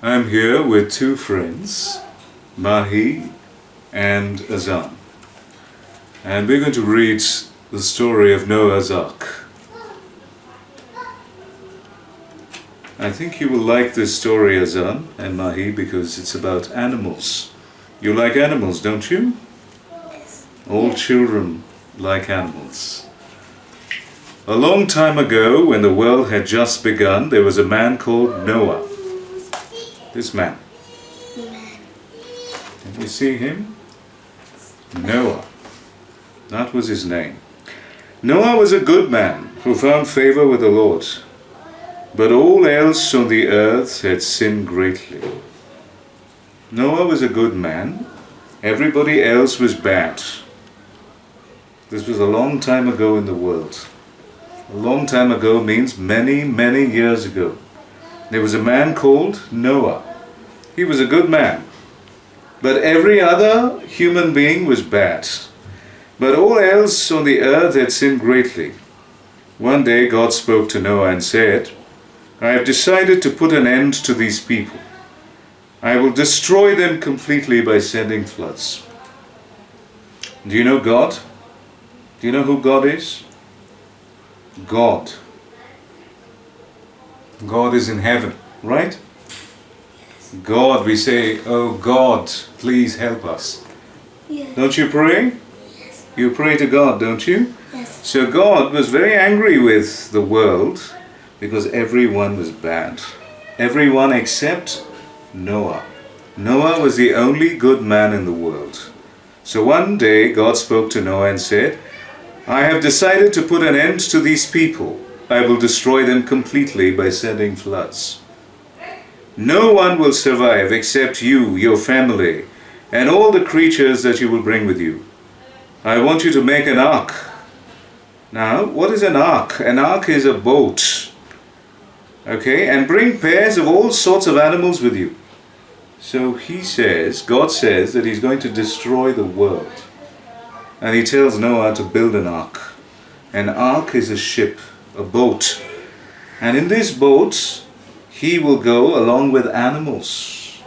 I'm here with two friends, Mahi and Azan. And we're going to read the story of Noah's Ark. I think you will like this story, Azan and Mahi, because it's about animals. You like animals, don't you? Yes. All children like animals. A long time ago, when the world had just begun, there was a man called Noah. This man. Can you see him? Noah. That was his name. Noah was a good man who found favor with the Lord. But all else on the earth had sinned greatly. Noah was a good man. Everybody else was bad. This was a long time ago in the world. A long time ago means many, many years ago. There was a man called Noah. He was a good man. But every other human being was bad. But all else on the earth had sinned greatly. One day God spoke to Noah and said, I have decided to put an end to these people. I will destroy them completely by sending floods. Do you know God? Do you know who God is? God. God is in heaven, right? God, we say, oh God, please help us. Yes. Don't you pray? Yes. You pray to God, don't you? Yes. So God was very angry with the world because everyone was bad. Everyone except Noah. Noah was the only good man in the world. So one day God spoke to Noah and said, I have decided to put an end to these people. I will destroy them completely by sending floods. No one will survive except you, your family, and all the creatures that you will bring with you. I want you to make an ark. Now, what is an ark? An ark is a boat. Okay, and bring pairs of all sorts of animals with you. So he says, God says that he's going to destroy the world. And he tells Noah to build an ark. An ark is a ship, a boat. And in this boat, he will go along with animals.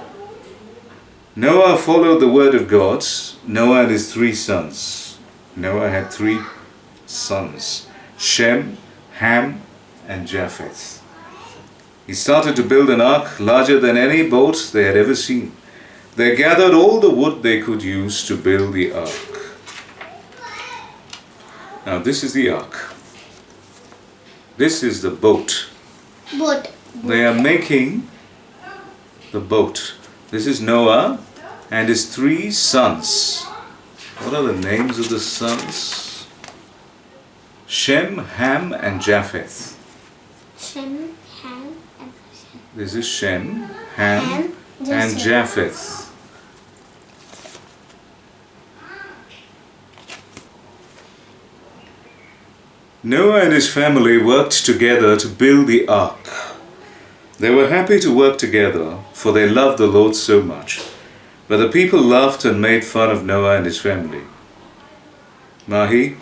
Noah followed the word of God. Noah and his 3 sons. Noah had 3 sons. Shem, Ham, and Japheth. He started to build an ark larger than any boat they had ever seen. They gathered all the wood they could use to build the ark. Now this is the ark. This is the boat. Boat. They are making the boat. This is Noah and his 3 sons. What are the names of the sons? Shem, Ham, and Japheth. Shem, Ham, and This is Shem, Ham, and Japheth. Noah and his family worked together to build the ark. They were happy to work together, for they loved the Lord so much. But the people laughed and made fun of Noah and his family. Mahi,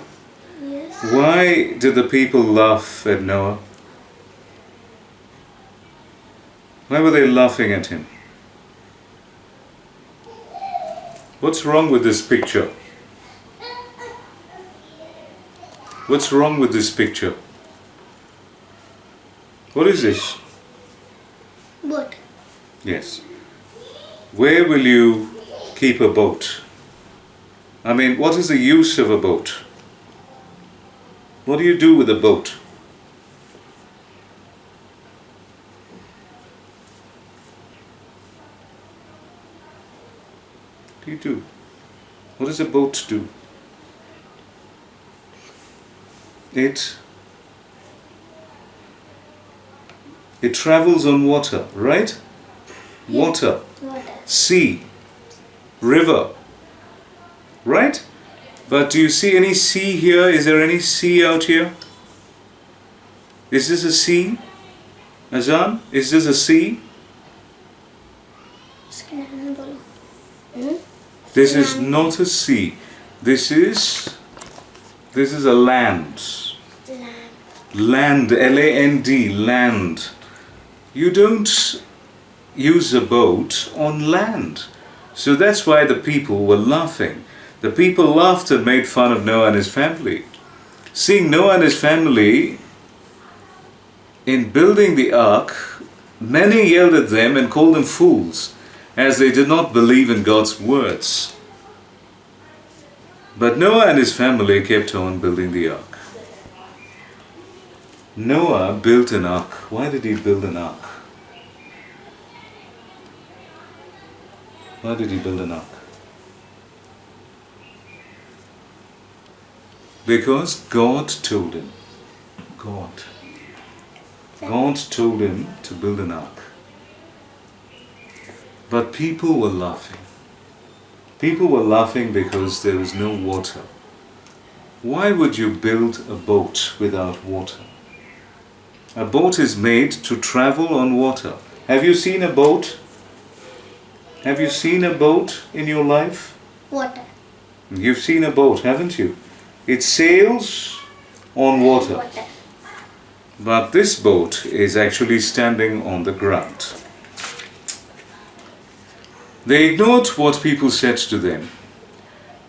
Yes. why did the people laugh at Noah? Why were they laughing at him? What's wrong with this picture? What's wrong with this picture? What is this? Boat. Yes. Where will you keep a boat? I mean, what is the use of a boat? What do you do with a boat? What do you do? What does a boat do? It travels on water, right? Water, Water. sea, river, right? But do you see any sea here? Is there any sea out here? Is this a sea? Azan, is this a sea? This is not a sea. This is a land. Land, L-A-N-D, land. You don't use a boat on land. So that's why the people were laughing. The people laughed and made fun of Noah and his family. Seeing Noah and his family in building the ark, many yelled at them and called them fools, as they did not believe in God's words. But Noah and his family kept on building the ark. Noah built an ark. Why did he build an ark? Why did he build an ark? Because God told him. God told him to build an ark. But people were laughing. People were laughing because there was no water. Why would you build a boat without water? A boat is made to travel on water. Have you seen a boat? Have you seen a boat in your life? Water. You've seen a boat, haven't you? It sails on water. Water. But this boat is actually standing on the ground. They ignored what people said to them.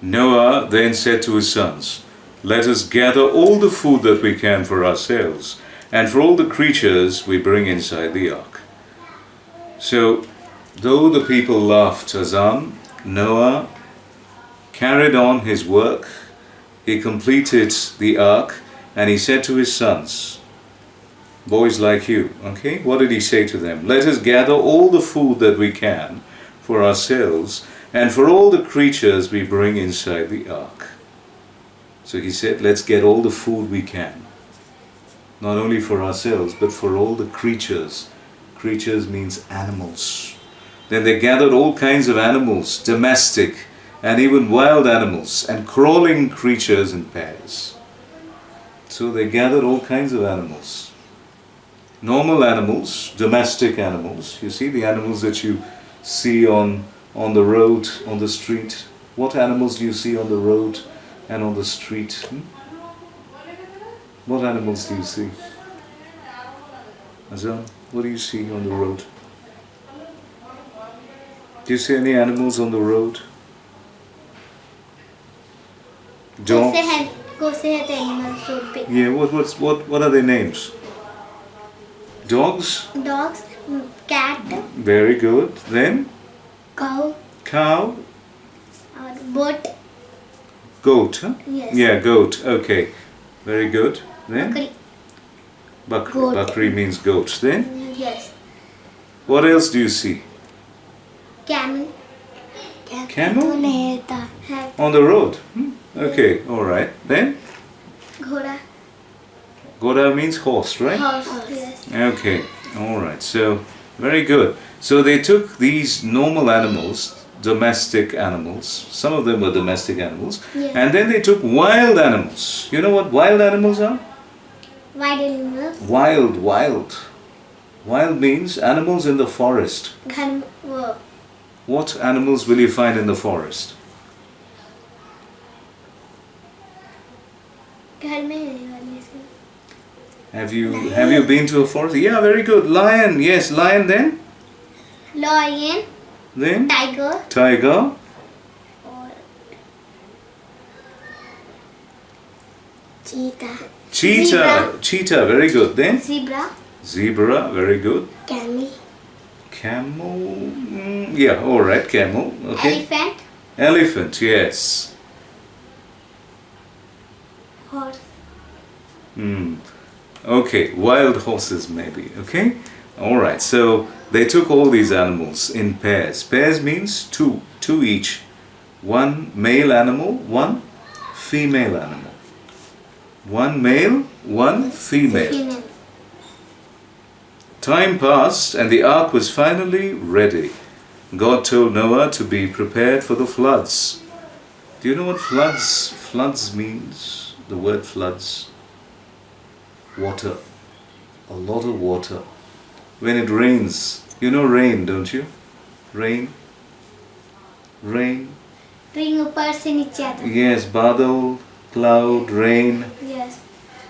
Noah then said to his sons, "Let us gather all the food that we can for ourselves and for all the creatures we bring inside the ark." So, though the people laughed, Noah carried on his work. He completed the ark and he said to his sons, boys like you, okay, what did he say to them? "Let us gather all the food that we can for ourselves and for all the creatures we bring inside the ark." So he said, let's get all the food we can. Not only for ourselves, but for all the creatures. Creatures means animals. Then they gathered all kinds of animals, domestic and even wild animals, and crawling creatures in pairs. So they gathered all kinds of animals. Normal animals, domestic animals. You see the animals that you see on the road, on the street. What animals do you see on the road and on the street? What animals do you see? Azam, what do you see on the road? Do you see any animals on the road? Dogs? Go say the animals would be. Yeah, what are their names? Dogs? Dogs, cat, Very good. Then? cow, Cow? or boat, Goat, huh? Yes. Yeah, goat. Okay. Very good. Then? bakri. Bakri. Goat. Bakri means goat. Then? Yes. What else do you see? Camel. Camel? Have On the road. Okay, alright. Then? ghoda. Goda means horse, right? Horse. Yes. Okay, alright. So, very good. So they took these normal animals, domestic animals, some of them were domestic animals, Yeah. and then they took wild animals. You know what wild animals are? Wild animals. Wild. Wild means animals in the forest. Wo. What animals will you find in the forest? घर में रहने वाली इसमें. Have you been to a forest? Yeah, very good. Lion, yes, lion. Then Lion, tiger, tiger, or cheetah. cheetah. Very good. Then Zebra, very good. Camel. Yeah, all right. Camel. Okay. Elephant. Yes. Horse. Okay, wild horses maybe, okay? Alright, so they took all these animals in pairs. Pairs means two each. One male animal, one female animal. One male, one female. Time passed and the ark was finally ready. God told Noah to be prepared for the floods. Do you know what floods means? The word floods. Water. A lot of water. When it rains, you know rain, don't you? Rain. Ring ऊपर से नीचे आता है. Yes, badal, cloud, rain. Yes.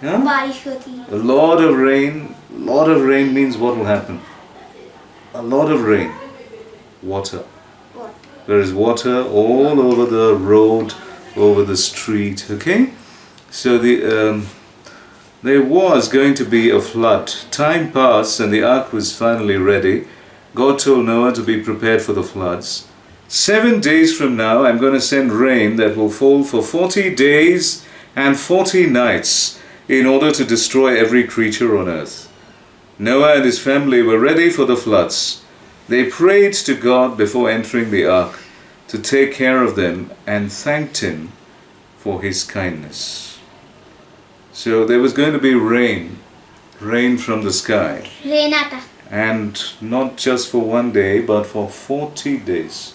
Huh? बारिश होती है. A lot of rain. Lot of rain means what will happen? A lot of rain. Water. What? There is water all over the road, over the street. Okay? So there was going to be a flood. Time passed and the ark was finally ready. God told Noah to be prepared for the floods. 7 days from now, I'm going to send rain that will fall for 40 days and 40 nights in order to destroy every creature on earth. Noah and his family were ready for the floods. They prayed to God before entering the ark to take care of them and thanked Him for His kindness. So there was going to be rain from the sky. Renata. And not just for 1 day, but for 40 days.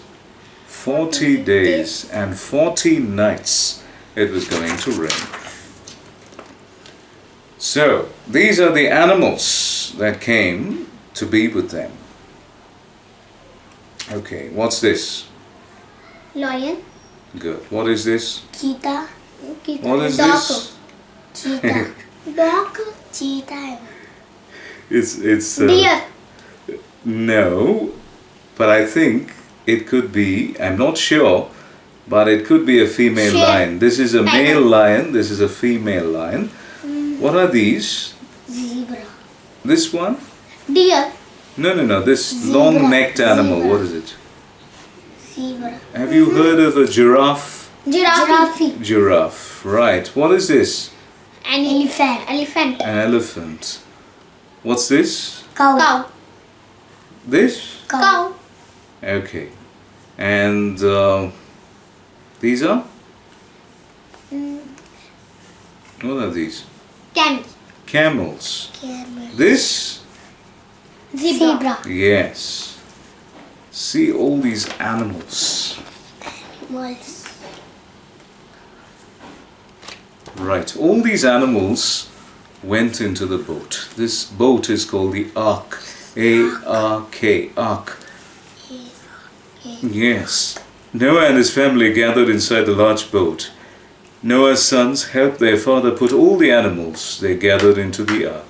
40 days and 40 nights it was going to rain. So, these are the animals that came to be with them. Okay, what's this? Lion. Good. What is this? Cheetah. What is this? Cheetah. Dog. Cheetah. It's Deer. No, but I think it could be, I'm not sure, but it could be a female Sheep. lion. This is a male lion, this is a female lion. What are these? Zebra. This one? Deer. No, this Zebra. long-necked animal, Zebra. what is it? Zebra. Have you heard of a giraffe? Giraffe. Giraffe, right. What is this? An elephant. Elephant. An elephant. What's this? Cow. This? Cow. Okay. And these are? What are these? Camel. Camels. Camel. This? Zebra. Yes. See all these animals. Animals. Right. All these animals went into the boat. This boat is called the Ark. A-R-K. Ark. Yes. Noah and his family gathered inside the large boat. Noah's sons helped their father put all the animals they gathered into the ark.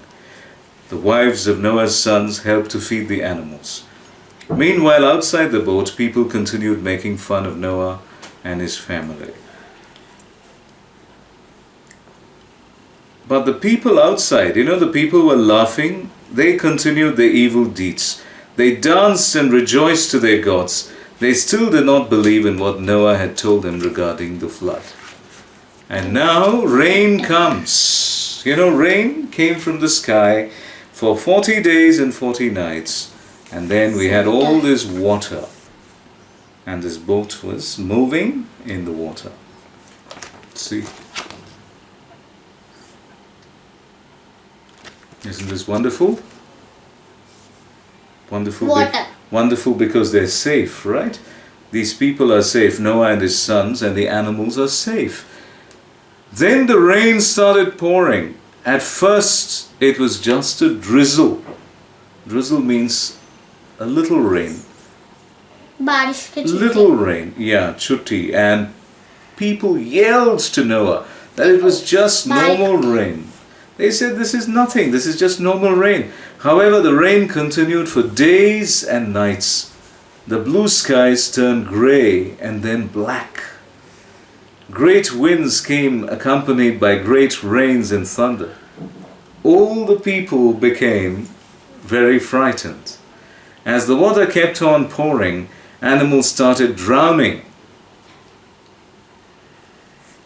The wives of Noah's sons helped to feed the animals. Meanwhile, outside the boat, people continued making fun of Noah and his family. But the people outside, the people were laughing. They continued their evil deeds. They danced and rejoiced to their gods. They still did not believe in what Noah had told them regarding the flood. And now rain comes. Rain came from the sky for 40 days and 40 nights. And then we had all this water. And this boat was moving in the water. See? Isn't this wonderful? Wonderful. Water. Wonderful because they're safe, right? These people are safe. Noah and his sons and the animals are safe. Then the rain started pouring. At first, it was just a drizzle. Drizzle means a little rain. Barish ke chutte. Little rain, yeah, chutti. And people yelled to Noah that it was just normal rain. They said, this is nothing, this is just normal rain. However, the rain continued for days and nights. The blue skies turned grey and then black. Great winds came accompanied by great rains and thunder. All the people became very frightened. As the water kept on pouring, animals started drowning.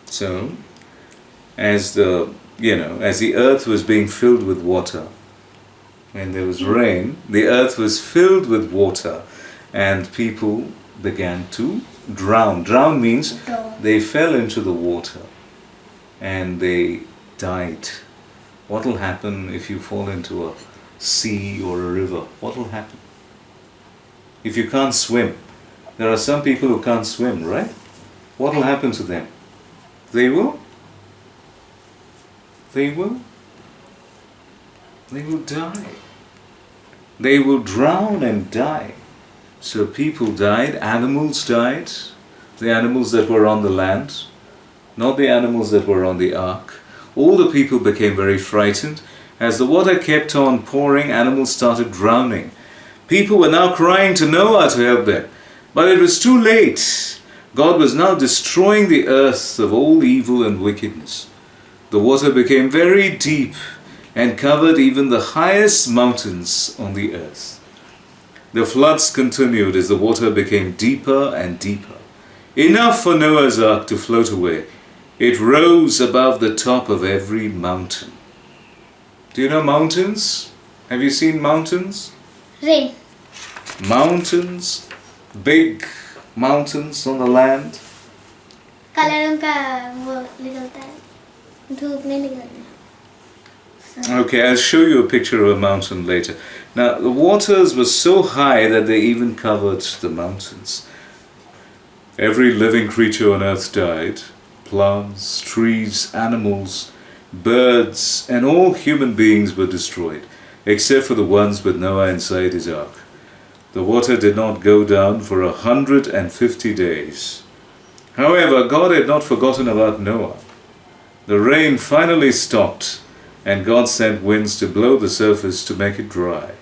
So, as the earth was being filled with water, when there was rain, the earth was filled with water and people began to drown. Drown means they fell into the water and they died. What will happen if you fall into a sea or a river? What will happen? If you can't swim, there are some people who can't swim, right? What will happen to them? They will die. They will drown and die. So people died, animals died, the animals that were on the land, not the animals that were on the ark. All the people became very frightened. As the water kept on pouring, animals started drowning. People were now crying to Noah to help them. But it was too late. God was now destroying the earth of all evil and wickedness. The water became very deep and covered even the highest mountains on the earth. The floods continued as the water became deeper and deeper. Enough for Noah's ark to float away. It rose above the top of every mountain. Do you know mountains? Have you seen mountains? Rain. Mountains, big mountains on the land. कलरों का वो निकलता है, धूप नहीं निकलती. Okay, I'll show you a picture of a mountain later. Now, the waters were so high that they even covered the mountains. Every living creature on earth died. Plants, trees, animals, birds, and all human beings were destroyed, except for the ones with Noah inside his ark. The water did not go down for 150 days. However, God had not forgotten about Noah. The rain finally stopped, and God sent winds to blow the surface to make it dry.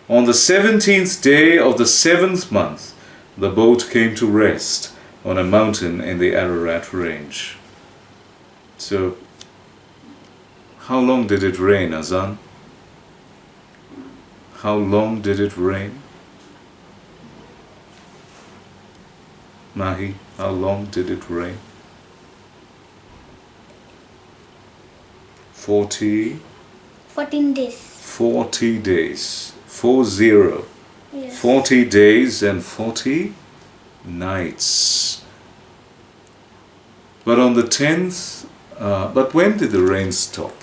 On the 17th day of the 7th month, the boat came to rest on a mountain in the Ararat range. So, how long did it rain, Azan? How long did it rain? Mahi, how long did it rain? 14 days. 40 days. 40. Yes. 40 days and 40 nights. But on the 10th, but when did the rain stop?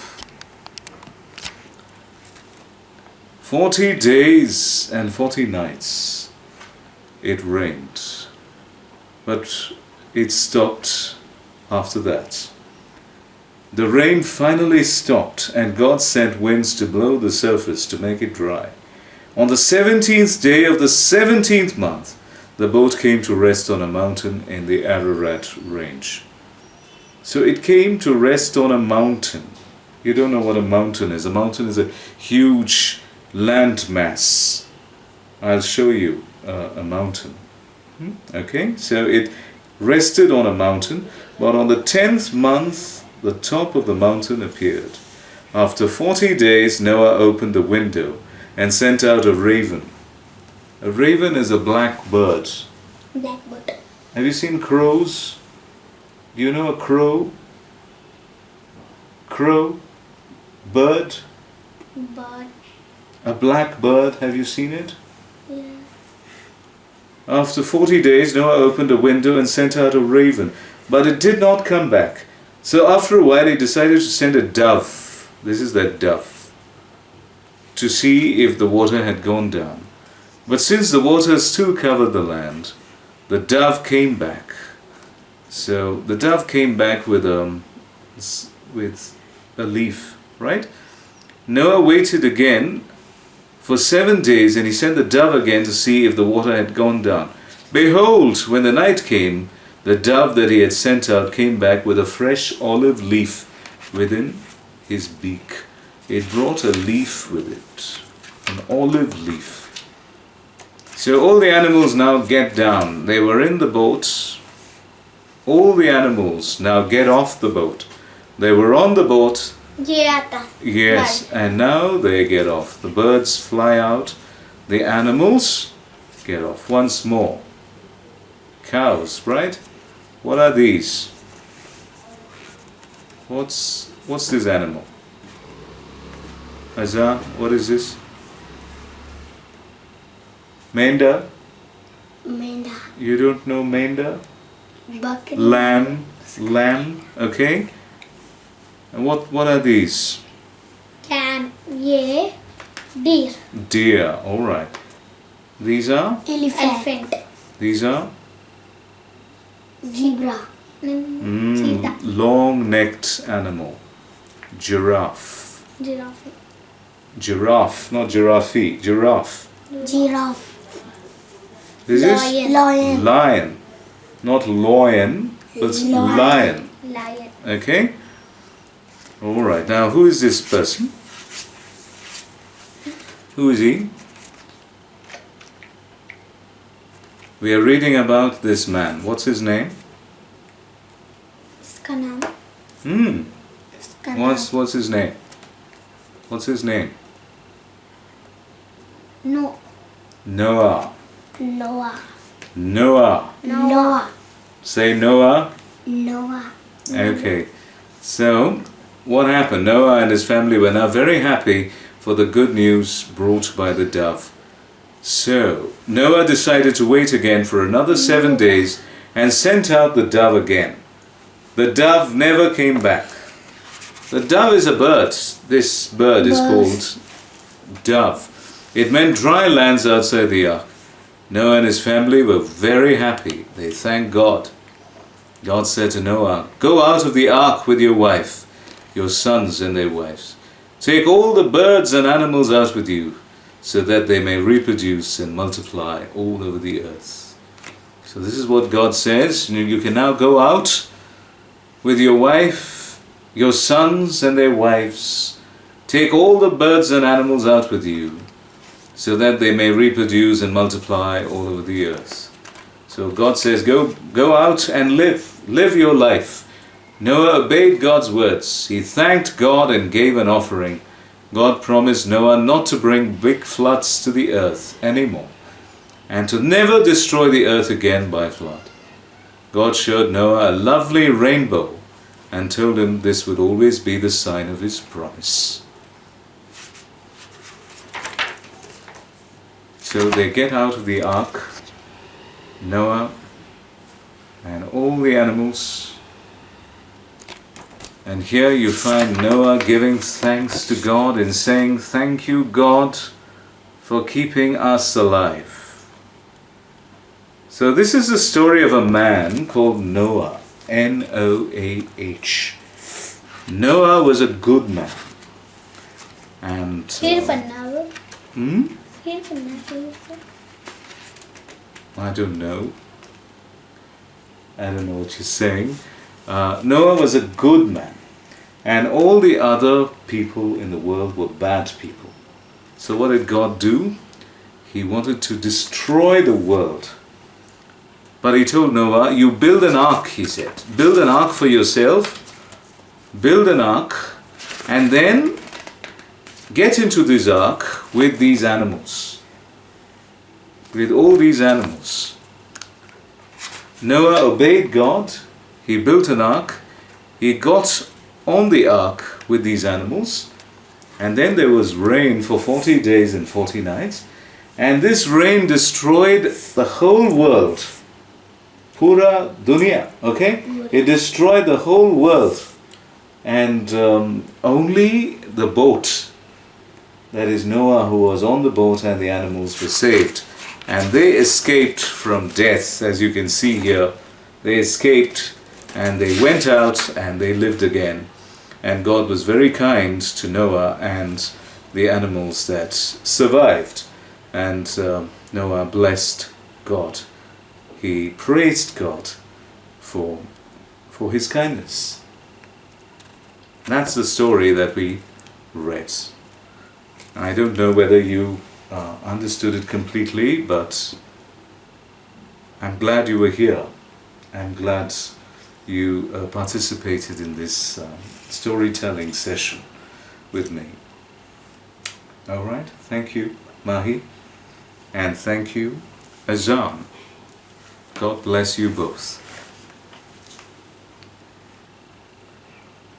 40 days and 40 nights it rained. But it stopped after that. The rain finally stopped, and God sent winds to blow the surface to make it dry. On the 17th day of the 17th month, the boat came to rest on a mountain in the Ararat range. So it came to rest on a mountain. You don't know what a mountain is. A mountain is a huge land mass. I'll show you a mountain. Okay, so it rested on a mountain, but on the 10th month, the top of the mountain appeared. After 40 days, Noah opened the window and sent out a raven. A raven is a black bird. Blackbird. Have you seen crows? Do you know a crow? Crow? Bird? Bird. A black bird, have you seen it? Yeah. After 40 days, Noah opened a window and sent out a raven, but it did not come back. So after a while, he decided to send a dove. This is that dove. To see if the water had gone down. But since the water still covered the land, the dove came back. So the dove came back with a leaf, right? Noah waited again for 7 days, and he sent the dove again to see if the water had gone down. Behold, when the night came, the dove that he had sent out came back with a fresh olive leaf within his beak. It brought a leaf with it, an olive leaf. So all the animals now get down. They were in the boat. All the animals now get off the boat. They were on the boat. Yes, and now they get off. The birds fly out. The animals get off. Once more. Cows, right? What are these? What's this animal? Azan, what is this? Menda? Menda. You don't know Menda? Bakri. Lamb, okay? And what are these? Deer. Deer, alright. These are? Elephant. These are? Zebra. Cheetah. Long-necked animal. Giraffe. Giraffe. Not giraffe. Giraffe. Giraffe. This is? Lion. Not lion, but lion. Lion. Okay? Alright, now who is this person? Who is he? We are reading about this man. What's his name? इसका नाम Hmm. इसका नाम What's his name? What's his name? No Noah. Noah Noah. नोआ Say Noah. नोआ Okay. So, what happened? Noah and his family were now very happy for the good news brought by the dove. So, Noah decided to wait again for another 7 days and sent out the dove again. The dove never came back. The dove is a bird. This bird is called dove. It meant dry lands outside the ark. Noah and his family were very happy. They thanked God. God said to Noah, "Go out of the ark with your wife, your sons and their wives. Take all the birds and animals out with you, so that they may reproduce and multiply all over the earth." So this is what God says. You can now go out with your wife, your sons and their wives. Take all the birds and animals out with you, so that they may reproduce and multiply all over the earth. So God says, go out and live your life. Noah obeyed God's words. He thanked God and gave an offering. God promised Noah not to bring big floods to the earth anymore, and to never destroy the earth again by flood. God showed Noah a lovely rainbow and told him this would always be the sign of his promise. So they get out of the ark, Noah and all the animals. And here you find Noah giving thanks to God and saying, "Thank you, God, for keeping us alive." So this is the story of a man called Noah, Noah. Noah was a good man. And फिर पढ़ना वो फिर पढ़ना चाहिए I don't know. I don't know what you're saying. Noah was a good man, and all the other people in the world were bad people. So what did God do? He wanted to destroy the world. But he told Noah, "You build an ark," he said. "Build an ark for yourself. Build an ark, and then get into this ark with these animals. With all these animals." Noah obeyed God. He built an ark. He got on the ark with these animals. And then there was rain for 40 days and 40 nights. And this rain destroyed the whole world. Pura dunya. Okay? It destroyed the whole world. And only the boat, that is Noah, who was on the boat, and the animals were saved. And they escaped from death, as you can see here. They escaped and they went out and they lived again. And God was very kind to Noah and the animals that survived. And Noah blessed God. He praised God for his kindness. That's the story that we read. I don't know whether you understood it completely, but I'm glad you were here. I'm glad you participated in this storytelling session with me. All right, thank you, Mahi, and thank you, Azam. God bless you both.